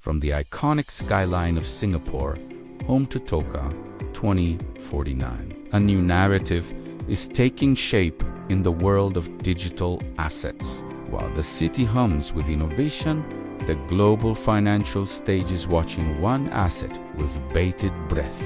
from the iconic skyline of Singapore, home to Toka 2049. A new narrative is taking shape in the world of digital assets. While the city hums with innovation, the global financial stage is watching one asset with bated breath: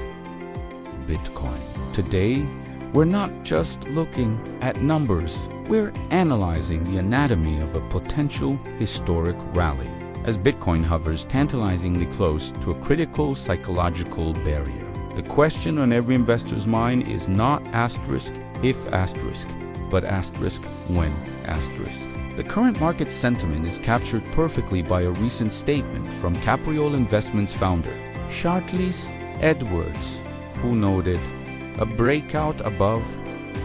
Bitcoin. Today, we're not just looking at numbers, we're analyzing the anatomy of a potential historic rally, as Bitcoin hovers tantalizingly close to a critical psychological barrier. The question on every investor's mind is not asterisk if asterisk, but asterisk when asterisk. The current market sentiment is captured perfectly by a recent statement from Capriole Investments founder, Charles Edwards, who noted, "A breakout above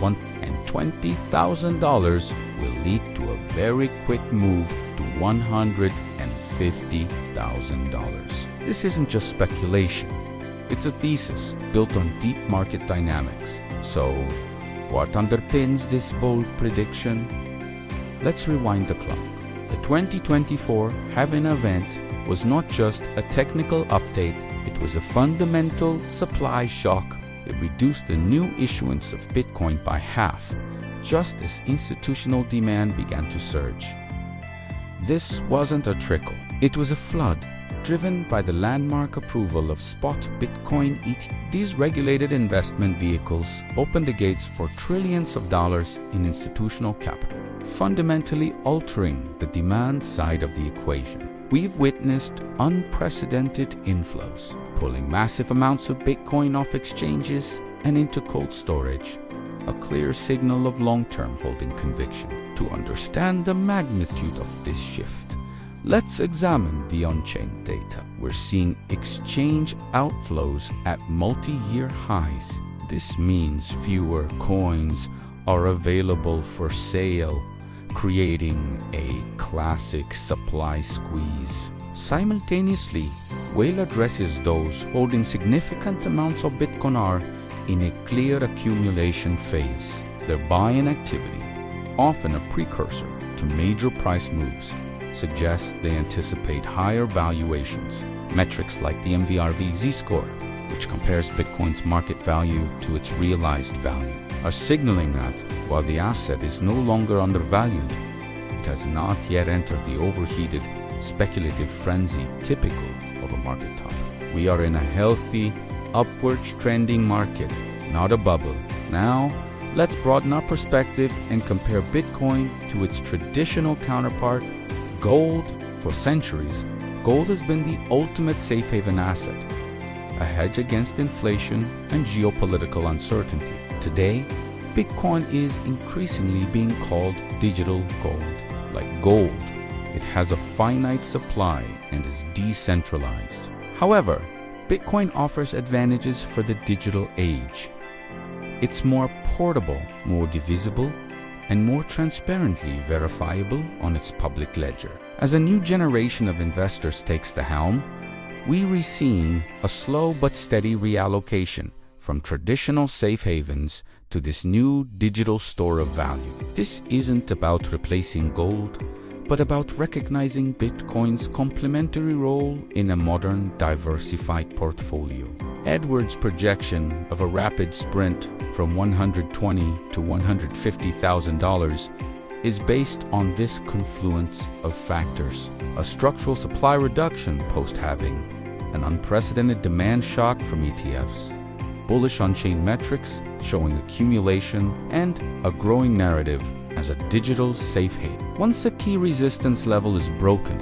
$120,000 will lead to a very quick move to $150,000. This isn't just speculation. It's a thesis built on deep market dynamics. So, what underpins this bold prediction? Let's rewind the clock. The 2024 halving event was not just a technical update, it was a fundamental supply shock. It reduced the new issuance of Bitcoin by half, just as institutional demand began to surge. This wasn't a trickle, it was a flood, driven by the landmark approval of spot Bitcoin ETF. These regulated investment vehicles opened the gates for trillions of dollars in institutional capital, fundamentally altering the demand side of the equation. We've witnessed unprecedented inflows, pulling massive amounts of Bitcoin off exchanges and into cold storage, a clear signal of long-term holding conviction. To understand the magnitude of this shift, let's examine the on-chain data. We're seeing exchange outflows at multi-year highs. This means fewer coins are available for sale, creating a classic supply squeeze. Simultaneously, Whale addresses those holding significant amounts of Bitcoin are in a clear accumulation phase. Their buying activity, often a precursor to major price moves, suggests they anticipate higher valuations. Metrics like the MVRV Z-score, which compares Bitcoin's market value to its realized value, are signaling that while the asset is no longer undervalued, it has not yet entered the overheated, speculative frenzy typical of a market top. We are in a healthy, upwards trending market, not a bubble. Now, let's broaden our perspective and compare Bitcoin to its traditional counterpart, gold. For centuries, gold has been the ultimate safe haven asset, a hedge against inflation and geopolitical uncertainty. Today, Bitcoin is increasingly being called digital gold. Like gold, it has a finite supply and is decentralized. However, Bitcoin offers advantages for the digital age. It's more portable, more divisible, and more transparently verifiable on its public ledger. As a new generation of investors takes the helm, we're seeing a slow but steady reallocation from traditional safe havens to this new digital store of value. This isn't about replacing gold, but about recognizing Bitcoin's complementary role in a modern, diversified portfolio. Edwards' projection of a rapid sprint from $120,000 to $150,000 is based on this confluence of factors: a structural supply reduction post-halving, an unprecedented demand shock from ETFs, bullish on-chain metrics showing accumulation, and a growing narrative as a digital safe haven. Once a key resistance level is broken,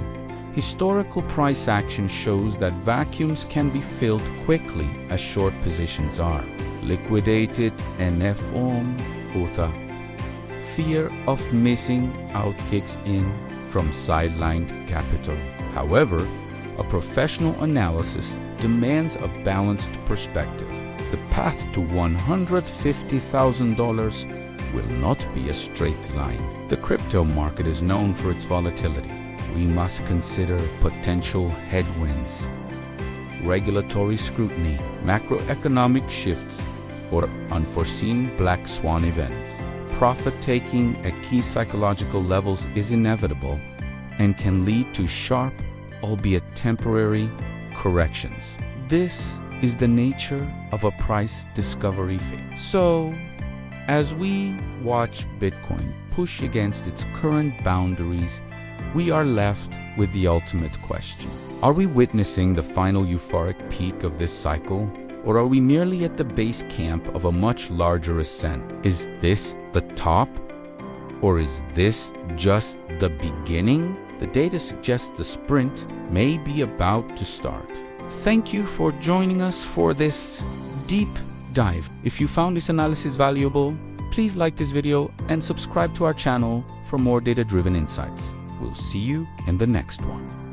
historical price action shows that vacuums can be filled quickly as short positions are liquidated and fear of missing out kicks in from sidelined capital. However, a professional analysis demands a balanced perspective. The path to $150,000 will not be a straight line. The crypto market is known for its volatility. We must consider potential headwinds, regulatory scrutiny, macroeconomic shifts, or unforeseen black swan events. Profit-taking at key psychological levels is inevitable and can lead to sharp, albeit temporary, corrections. This is the nature of a price discovery phase. So, as we watch Bitcoin push against its current boundaries, we are left with the ultimate question. Are we witnessing the final euphoric peak of this cycle? Or are we merely at the base camp of a much larger ascent? Is this the top? Or is this just the beginning? The data suggests the sprint may be about to start. Thank you for joining us for this deep dive. If you found this analysis valuable, please like this video and subscribe to our channel for more data-driven insights. We'll see you in the next one.